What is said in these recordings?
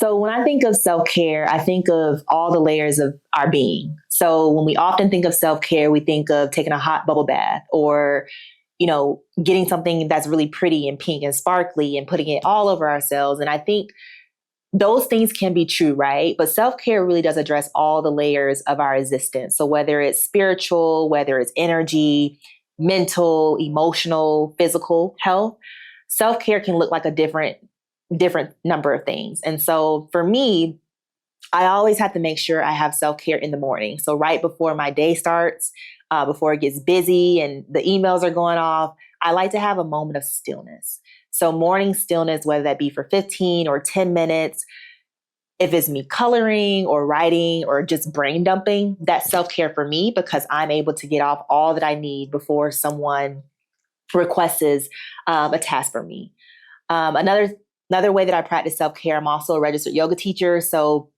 So when I think of self-care, I think of all the layers of our being. So when we often think of self-care, we think of taking a hot bubble bath or, getting something that's really pretty and pink and sparkly and putting it all over ourselves. And I think those things can be true, right? But self-care really does address all the layers of our existence. So whether it's spiritual, whether it's energy, mental, emotional, physical health, self-care can look like a different number of things. And so for me, I always have to make sure I have self-care in the morning. So right before my day starts, before it gets busy and the emails are going off, I like to have a moment of stillness. So morning stillness, whether that be for 15 or 10 minutes, if it's me coloring or writing or just brain dumping, that's self-care for me because I'm able to get off all that I need before someone requests a task from me. Another way that I practice self-care, I'm also a registered yoga teacher. So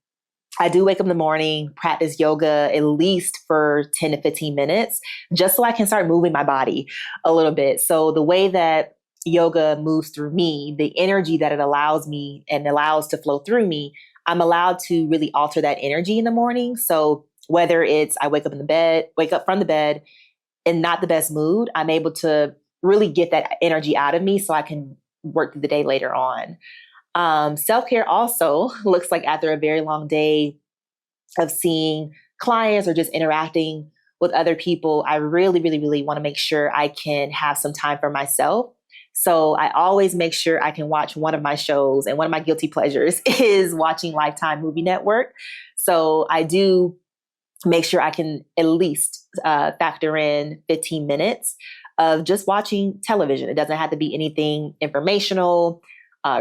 I do wake up in the morning, practice yoga at least for 10 to 15 minutes, just so I can start moving my body a little bit. So the way that yoga moves through me, the energy that it allows me and allows to flow through me, I'm allowed to really alter that energy in the morning. So whether it's I wake up from the bed in not the best mood, I'm able to really get that energy out of me so I can work through the day later on. Self-care also looks like after a very long day of seeing clients or just interacting with other people, I really, really, really want to make sure I can have some time for myself. So I always make sure I can watch one of my shows, and one of my guilty pleasures is watching Lifetime Movie Network. So I do make sure I can at least factor in 15 minutes of just watching television. It doesn't have to be anything informational,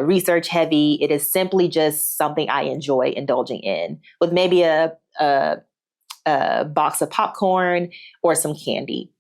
research heavy. It is simply just something I enjoy indulging in with maybe a box of popcorn or some candy.